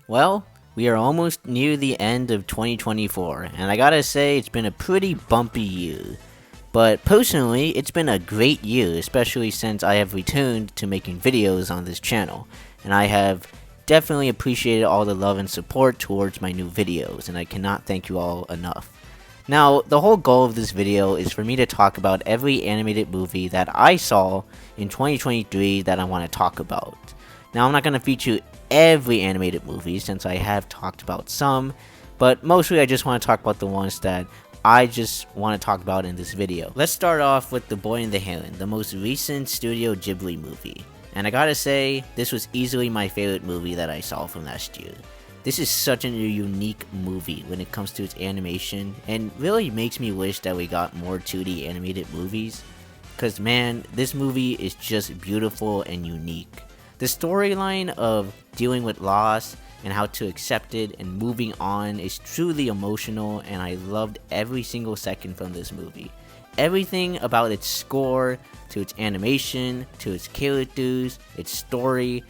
Well, we are almost near the end of 2024, and I gotta say, it's been a pretty bumpy year. But personally, it's been a great year, especially since I have returned to making videos on this channel, and I have definitely appreciated all the love and support towards my new videos, and I cannot thank you all enough. Now, the whole goal of this video is for me to talk about every animated movie that I saw in 2023 that I want to talk about. Now, I'm not going to feature every animated movie since I have talked about some, but mostly I just want to talk about the ones that I just want to talk about in this video. Let's start off with The Boy and the Heron, the most recent Studio Ghibli movie. And I gotta say, this was easily my favorite movie that I saw from last year. This is such a unique movie when it comes to its animation, and really makes me wish that we got more 2D animated movies. Cause man, this movie is just beautiful and unique. The storyline of dealing with loss and how to accept it and moving on is truly emotional, and I loved every single second from this movie. Everything about its score, to its animation, to its characters, its story,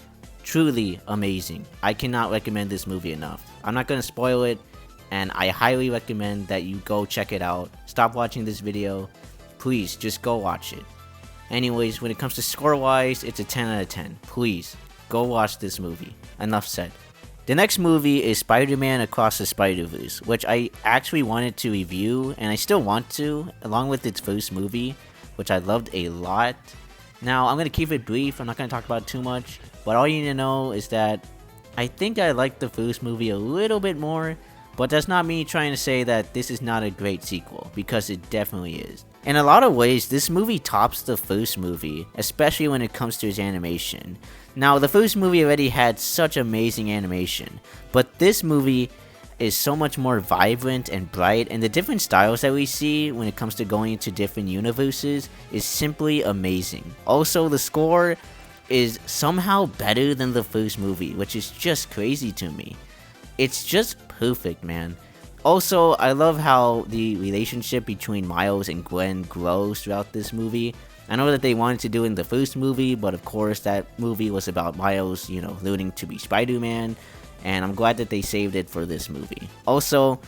truly amazing. I cannot recommend this movie enough. I'm not going to spoil it, and I highly recommend that you go check it out. Stop watching this video. Please, just go watch it. Anyways, when it comes to score-wise, it's a 10 out of 10. Please, go watch this movie. Enough said. The next movie is Spider-Man Across the Spider-Verse, which I actually wanted to review, and I still want to, along with its first movie, which I loved a lot. Now, I'm going to keep it brief, I'm not going to talk about it too much, but all you need to know is that I think I liked the first movie a little bit more, but that's not me trying to say that this is not a great sequel, because it definitely is. In a lot of ways, this movie tops the first movie, especially when it comes to its animation. Now, the first movie already had such amazing animation, but this movie is so much more vibrant and bright, and the different styles that we see when it comes to going into different universes is simply amazing. Also, the score is somehow better than the first movie, which is just crazy to me. It's just perfect, man. Also, I love how the relationship between Miles and Gwen grows throughout this movie. I know that they wanted to do it in the first movie, but of course that movie was about Miles, learning to be Spider-Man, and I'm glad that they saved it for this movie. Also,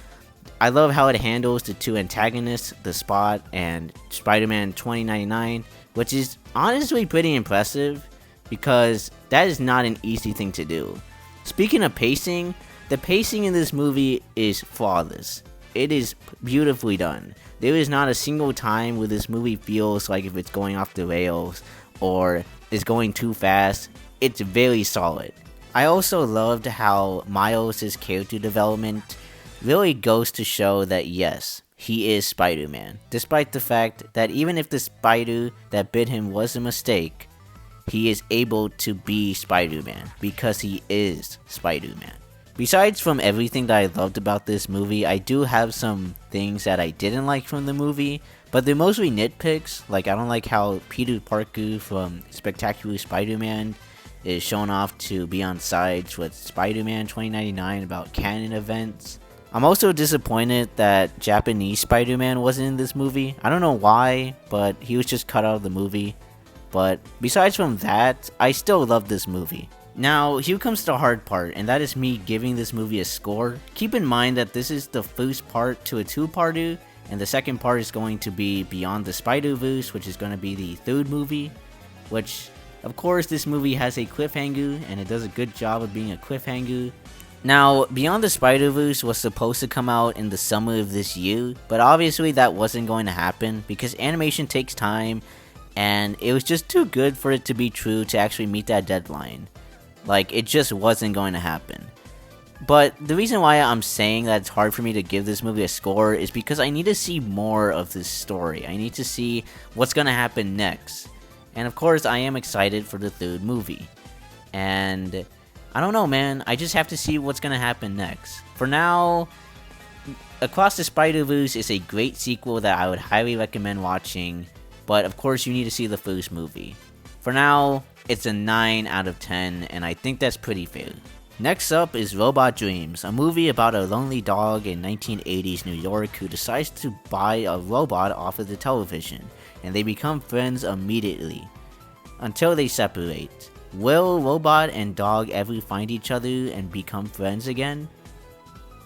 I love how it handles the two antagonists, The Spot and Spider-Man 2099, which is honestly pretty impressive, because that is not an easy thing to do. Speaking of pacing, the pacing in this movie is flawless. It is beautifully done. There is not a single time where this movie feels like if it's going off the rails or is going too fast. It's very solid. I also loved how Miles' character development really goes to show that yes, he is Spider-Man. Despite the fact that even if the spider that bit him was a mistake, he is able to be Spider-Man because he is Spider-Man. Besides from everything that I loved about this movie, I do have some things that I didn't like from the movie, but they're mostly nitpicks. Like, I don't like how Peter Parker from Spectacular Spider-Man is shown off to be on sides with Spider-Man 2099 about canon events. I'm also disappointed that Japanese Spider-Man wasn't in this movie. I don't know why, but he was just cut out of the movie. But besides from that, I still love this movie. Now, here comes the hard part, and that is me giving this movie a score. Keep in mind that this is the first part to a two-parter, and the second part is going to be Beyond the Spider-Verse, which is going to be the third movie, which, of course, this movie has a cliffhanger, and it does a good job of being a cliffhanger. Now, Beyond the Spider-Verse was supposed to come out in the summer of this year, but obviously that wasn't going to happen, because animation takes time, and it was just too good for it to be true to actually meet that deadline. Like, it just wasn't going to happen. But the reason why I'm saying that it's hard for me to give this movie a score is because I need to see more of this story. I need to see what's going to happen next. And of course, I am excited for the third movie. And I don't know, man. I just have to see what's going to happen next. For now, Across the Spider-Verse is a great sequel that I would highly recommend watching. But of course, you need to see the first movie. For now, it's a 9 out of 10, and I think that's pretty fair. Next up is Robot Dreams, a movie about a lonely dog in 1980s New York who decides to buy a robot off of the television, and they become friends immediately, until they separate. Will robot and dog ever find each other and become friends again?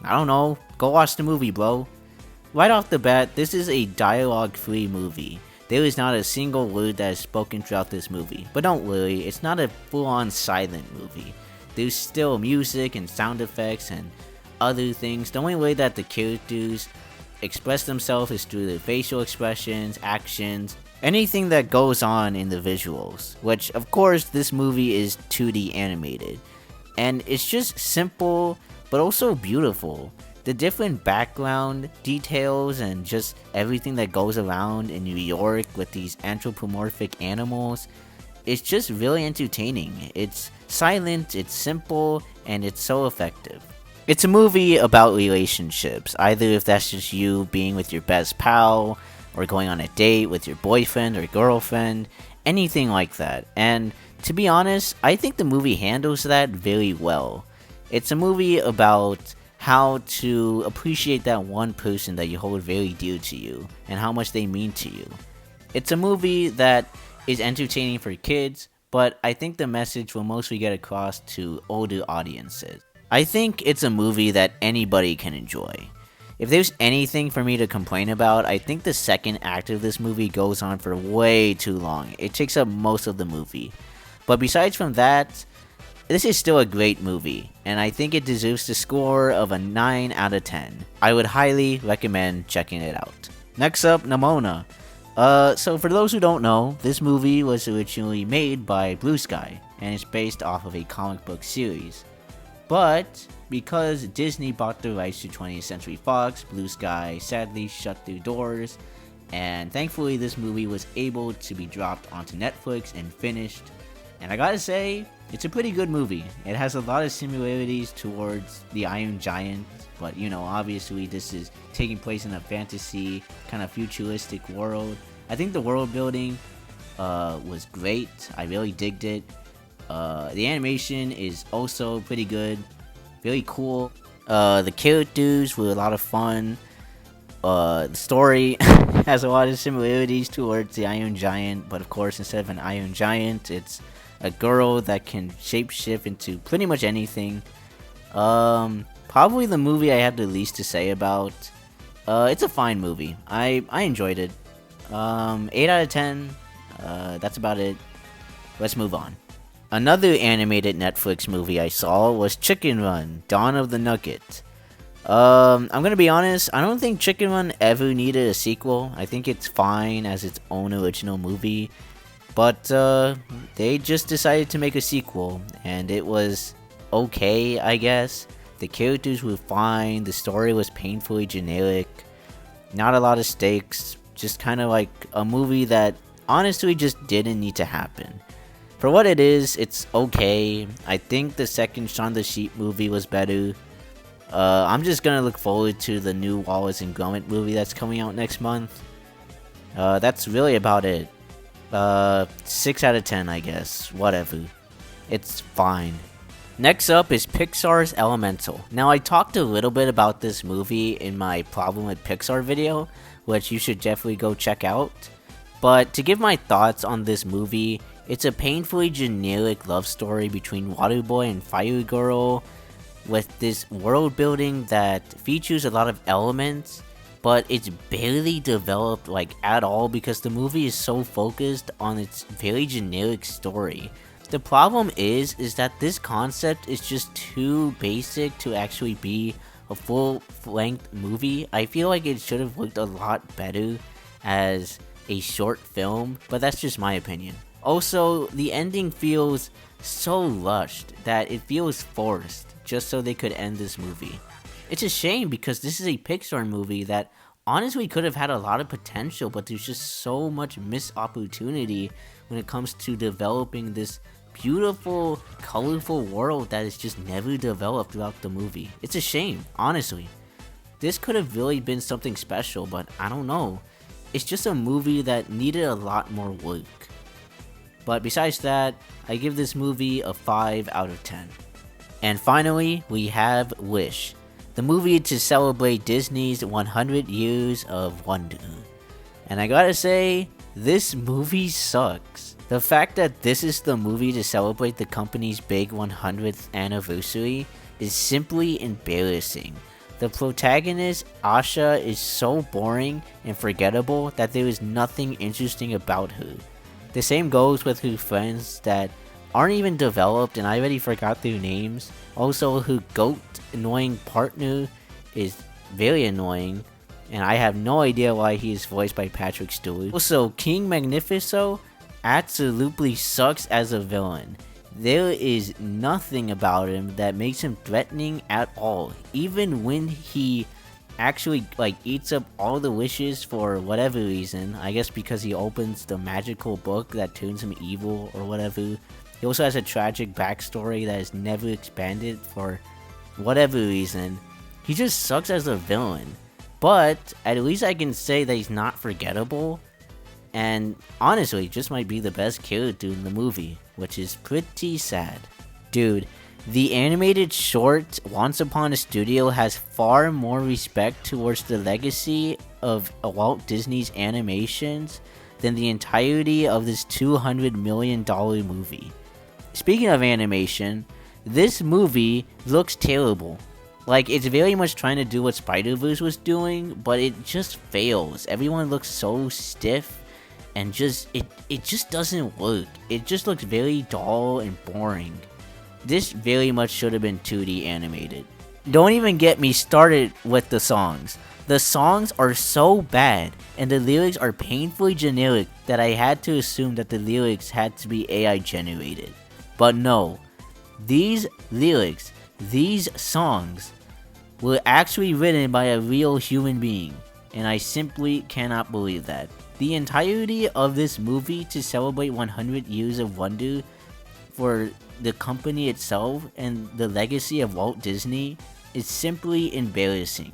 I don't know. Go watch the movie, bro. Right off the bat, this is a dialogue-free movie. There is not a single word that is spoken throughout this movie. But don't worry, it's not a full-on silent movie. There's still music and sound effects and other things. The only way that the characters express themselves is through their facial expressions, actions, anything that goes on in the visuals. Which, of course, this movie is 2D animated. And it's just simple, but also beautiful. The different background details and just everything that goes around in New York with these anthropomorphic animals, it's just really entertaining. It's silent, it's simple, and it's so effective. It's a movie about relationships, either if that's just you being with your best pal, or going on a date with your boyfriend or girlfriend, anything like that. And to be honest, I think the movie handles that very well. It's a movie about how to appreciate that one person that you hold very dear to you and how much they mean to you. It's a movie that is entertaining for kids, but I think the message will mostly get across to older audiences. I think it's a movie that anybody can enjoy. If there's anything for me to complain about, I think the second act of this movie goes on for way too long. It takes up most of the movie. But besides from that, this is still a great movie, and I think it deserves the score of a 9 out of 10. I would highly recommend checking it out. Next up, Nimona. So for those who don't know, this movie was originally made by Blue Sky, and it's based off of a comic book series. But because Disney bought the rights to 20th Century Fox, Blue Sky sadly shut their doors, and thankfully this movie was able to be dropped onto Netflix and finished. And I gotta say, it's a pretty good movie. It has a lot of similarities towards The Iron Giant, but you know, obviously this is taking place in a fantasy, kind of futuristic world. I think the world building was great. I really digged it. The animation is also pretty good, really cool. The characters were a lot of fun. The story has a lot of similarities towards The Iron Giant, but of course, instead of an Iron Giant, it's a girl that can shapeshift into pretty much anything. Probably the movie I have the least to say about. It's a fine movie. I enjoyed it. 8 out of 10. That's about it. Let's move on. Another animated Netflix movie I saw was Chicken Run: Dawn of the Nugget. I'm gonna be honest, I don't think Chicken Run ever needed a sequel. I think it's fine as its own original movie. But they just decided to make a sequel, and it was okay, I guess. The characters were fine, the story was painfully generic, not a lot of stakes, just kind of like a movie that honestly just didn't need to happen. For what it is, it's okay. I think the second Shaun the Sheep movie was better. I'm just gonna look forward to the new Wallace and Gromit movie that's coming out next month. That's really about it. 6 out of 10, I guess. Whatever. It's fine. Next up is Pixar's Elemental. Now, I talked a little bit about this movie in my Problem with Pixar video, which you should definitely go check out. But to give my thoughts on this movie, it's a painfully generic love story between Waterboy and Fire Girl, with this world building that features a lot of elements, but it's barely developed like at all because the movie is so focused on its very generic story. The problem is that this concept is just too basic to actually be a full-length movie. I feel like it should have looked a lot better as a short film, but that's just my opinion. Also, the ending feels so rushed that it feels forced just so they could end this movie. It's a shame because this is a Pixar movie that honestly could have had a lot of potential, but there's just so much missed opportunity when it comes to developing this beautiful, colorful world that is just never developed throughout the movie. It's a shame, honestly. This could have really been something special, but I don't know. It's just a movie that needed a lot more work. But besides that, I give this movie a 5 out of 10. And finally, we have Wish, the movie to celebrate Disney's 100 years of wonder. And I gotta say, this movie sucks. The fact that this is the movie to celebrate the company's big 100th anniversary is simply embarrassing. The protagonist, Asha, is so boring and forgettable that there is nothing interesting about her. The same goes with her friends that aren't even developed and I already forgot their names. Also, her goat annoying partner is very annoying and I have no idea why he is voiced by Patrick Stewart. Also, King Magnifico absolutely sucks as a villain. There is nothing about him that makes him threatening at all. Even when he actually eats up all the wishes for whatever reason, I guess because he opens the magical book that turns him evil or whatever. He also has a tragic backstory that is never expanded for whatever reason. He just sucks as a villain. But at least I can say that he's not forgettable. And honestly, just might be the best character in the movie, which is pretty sad. Dude, the animated short Once Upon a Studio has far more respect towards the legacy of Walt Disney's animations than the entirety of this $200 million movie. Speaking of animation, this movie looks terrible. It's very much trying to do what Spider-Verse was doing, but it just fails. Everyone looks so stiff. And it just doesn't work. It just looks very dull and boring. This very much should have been 2D animated. Don't even get me started with the songs. The songs are so bad, and the lyrics are painfully generic that I had to assume that the lyrics had to be AI generated. But no, these lyrics, these songs, were actually written by a real human being, and I simply cannot believe that. The entirety of this movie to celebrate 100 years of wonder for the company itself and the legacy of Walt Disney is simply embarrassing.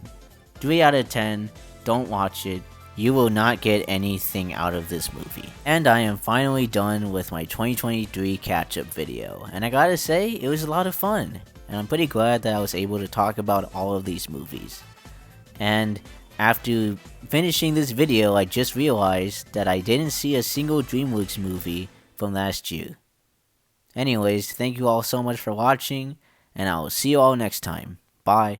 3 out of 10, don't watch it. You will not get anything out of this movie. And I am finally done with my 2023 catch-up video, and I gotta say, it was a lot of fun, and I'm pretty glad that I was able to talk about all of these movies. And after finishing this video, I just realized that I didn't see a single DreamWorks movie from last year. Anyways, thank you all so much for watching, and I will see you all next time. Bye.